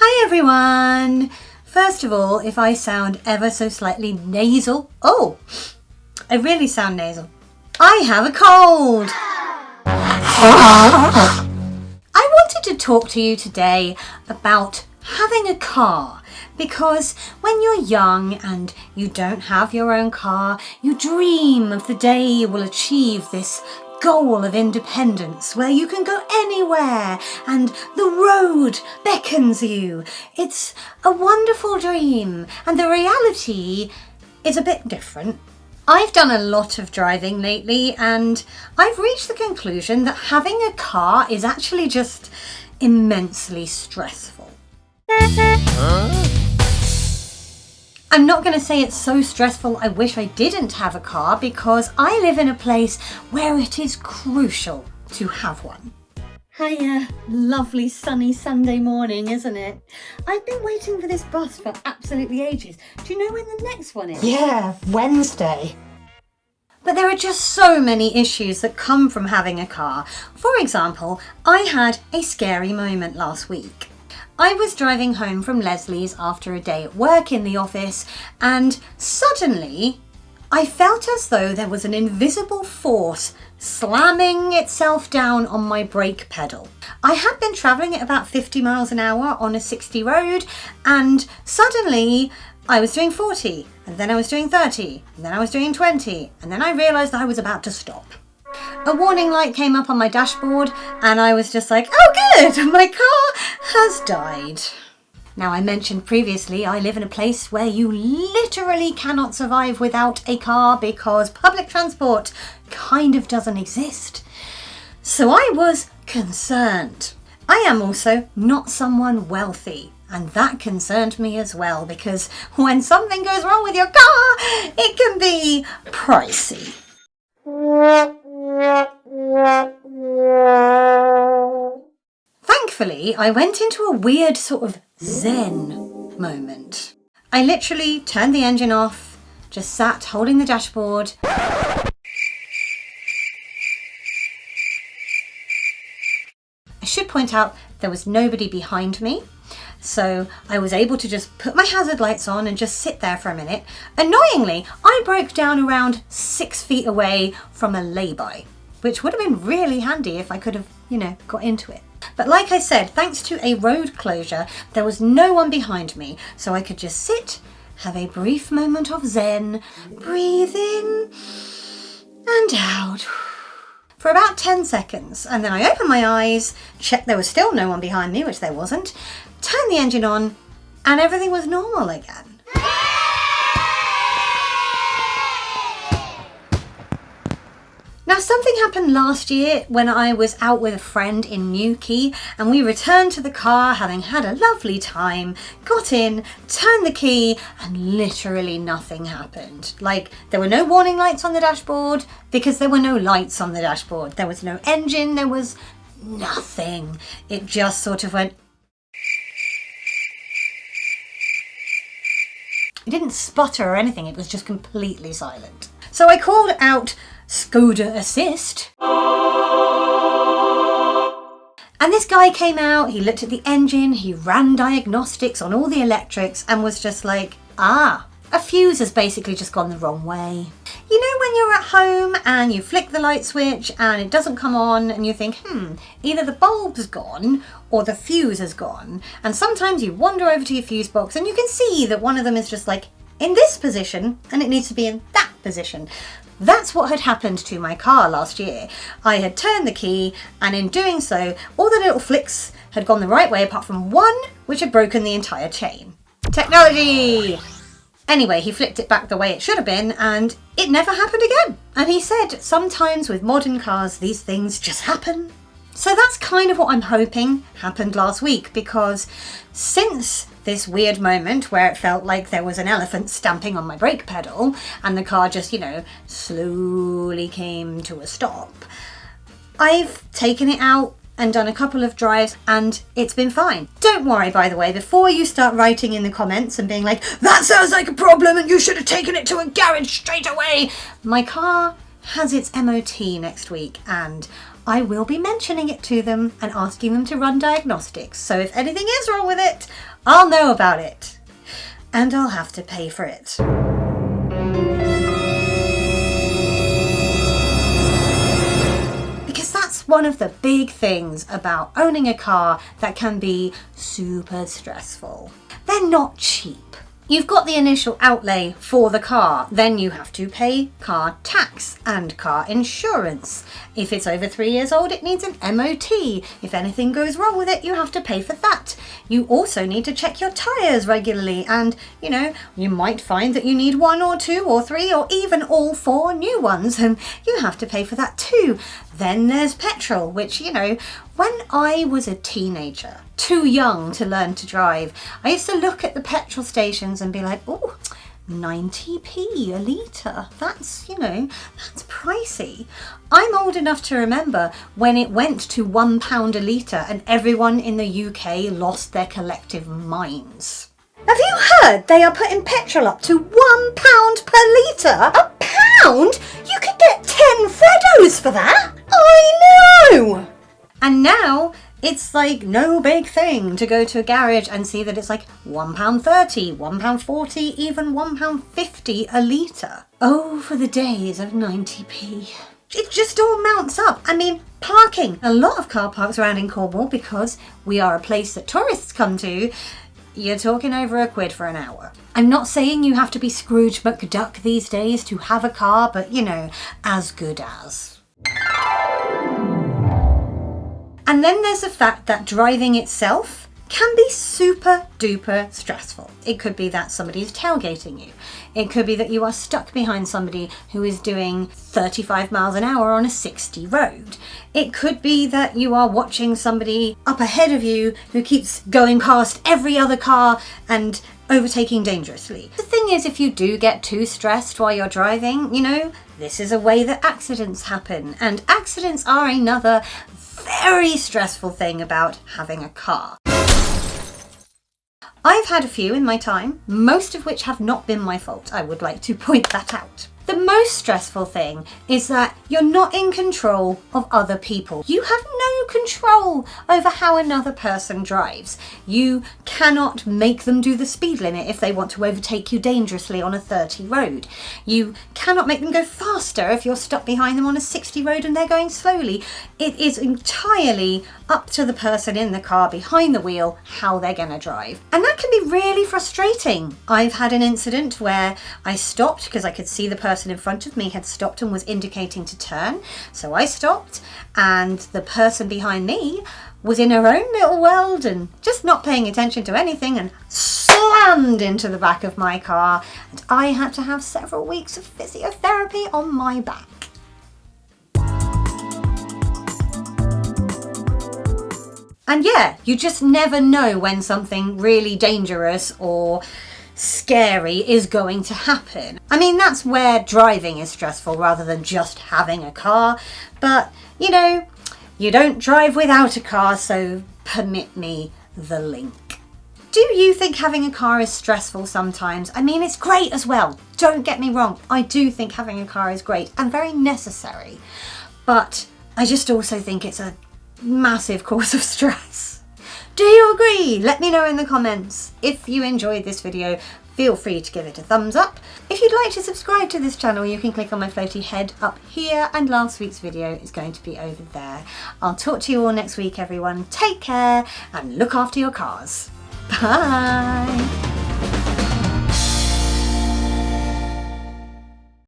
Hi everyone! First of all, if I sound ever so slightly nasal, I really sound nasal. I have a cold! I wanted to talk to you today about having a car, because when you're young and you don't have your own car, you dream of the day you will achieve this goal of independence where you can go anywhere and the road beckons you. It's a wonderful dream, and the reality is a bit different. I've done a lot of driving lately, and I've reached the conclusion that having a car is actually just immensely stressful. I'm not going to say it's so stressful I wish I didn't have a car, because I live in a place where it is crucial to have one. Hiya, lovely sunny Sunday morning, isn't it? I've been waiting for this bus for absolutely ages. Do you know when the next one is? Yeah, Wednesday. But there are just so many issues that come from having a car. For example, I had a scary moment last week. I was driving home from Leslie's after a day at work in the office, and suddenly I felt as though there was an invisible force slamming itself down on my brake pedal. I had been travelling at about 50 miles an hour on a 60 road, and suddenly I was doing 40, and then I was doing 30, and then I was doing 20, and then I realised I was about to stop. A warning light came up on my dashboard, and I was just like, oh good, my car has died. Now, I mentioned previously I live in a place where you literally cannot survive without a car because public transport kind of doesn't exist. So I was concerned. I am also not someone wealthy, and that concerned me as well, because when something goes wrong with your car, it can be pricey. Thankfully, I went into a weird sort of zen moment. I literally turned the engine off, just sat holding the dashboard. I should point out there was nobody behind me, so I was able to just put my hazard lights on and just sit there for a minute. Annoyingly, I broke down around 6 feet away from a lay-by, which would have been really handy if I could have, got into it. But like I said, thanks to a road closure, there was no one behind me, so I could just sit, have a brief moment of zen, breathe in and out for about 10 seconds, and then I opened my eyes, checked there was still no one behind me, which there wasn't, turned the engine on, and everything was normal again. Now, something happened last year when I was out with a friend in Newquay, and we returned to the car having had a lovely time, got in, turned the key, and literally nothing happened. Like, there were no warning lights on the dashboard because there were no lights on the dashboard. There was no engine, there was nothing. It just sort of went. It didn't sputter or anything, it was just completely silent. So I called out Skoda Assist. And this guy came out, he looked at the engine, he ran diagnostics on all the electrics and was just like, a fuse has basically just gone the wrong way. You know when you're at home and you flick the light switch and it doesn't come on and you think, either the bulb's gone or the fuse has gone. And sometimes you wander over to your fuse box and you can see that one of them is just like in this position and it needs to be in that position. That's what had happened to my car last year. I had turned the key, and in doing so, all the little flicks had gone the right way apart from one, which had broken the entire chain. Technology! Anyway, he flicked it back the way it should have been, and it never happened again. And he said, sometimes with modern cars, these things just happen. So that's kind of what I'm hoping happened last week, because since this weird moment where it felt like there was an elephant stamping on my brake pedal and the car just, slowly came to a stop, I've taken it out and done a couple of drives and it's been fine. Don't worry, by the way, before you start writing in the comments and being like, that sounds like a problem and you should have taken it to a garage straight away. My car has its MOT next week and I will be mentioning it to them and asking them to run diagnostics. So if anything is wrong with it, I'll know about it. And I'll have to pay for it. Because that's one of the big things about owning a car that can be super stressful. They're not cheap. You've got the initial outlay for the car, then you have to pay car tax and car insurance. If it's over 3 years old, it needs an MOT. If anything goes wrong with it, you have to pay for that. You also need to check your tyres regularly, and you might find that you need 1 or 2 or 3 or even all 4 new ones, and you have to pay for that too. Then there's petrol, which, when I was a teenager, too young to learn to drive, I used to look at the petrol stations and be like, oh, 90p a litre. That's pricey. I'm old enough to remember when it went to £1 a litre and everyone in the UK lost their collective minds. Have you heard they are putting petrol up to £1 per litre? A pound? You could get 10 Freddos for that. I know! And now it's like no big thing to go to a garage and see that it's like £1.30, £1.40, even £1.50 a litre. Oh, for the days of 90p. It just all mounts up. I mean, parking. A lot of car parks around in Cornwall, because we are a place that tourists come to, you're talking over £1 for an hour. I'm not saying you have to be Scrooge McDuck these days to have a car, but as good as. And then there's the fact that driving itself can be super duper stressful. It could be that somebody's tailgating you. It could be that you are stuck behind somebody who is doing 35 miles an hour on a 60 road. It could be that you are watching somebody up ahead of you who keeps going past every other car and overtaking dangerously. The thing is, if you do get too stressed while you're driving, this is a way that accidents happen. And accidents are another very stressful thing about having a car. I've had a few in my time, most of which have not been my fault. I would like to point that out. The most stressful thing is that you're not in control of other people. You have no control over how another person drives. You cannot make them do the speed limit if they want to overtake you dangerously on a 30 road. You cannot make them go faster if you're stuck behind them on a 60 road and they're going slowly. It is entirely up to the person in the car behind the wheel how they're going to drive. And that can be really frustrating. I've had an incident where I stopped because I could see the person in front of me had stopped and was indicating to turn. So I stopped, and the person behind me was in her own little world and just not paying attention to anything and slammed into the back of my car, and I had to have several weeks of physiotherapy on my back. And yeah, you just never know when something really dangerous or scary is going to happen. I mean, that's where driving is stressful rather than just having a car. But, you don't drive without a car, so permit me the link. Do you think having a car is stressful sometimes? I mean, it's great as well. Don't get me wrong. I do think having a car is great and very necessary. But I just also think it's a massive cause of stress. Do you agree? Let me know in the comments. If you enjoyed this video, feel free to give it a thumbs up. If you'd like to subscribe to this channel, you can click on my floaty head up here, and last week's video is going to be over there. I'll talk to you all next week, everyone. Take care and look after your cars. Bye.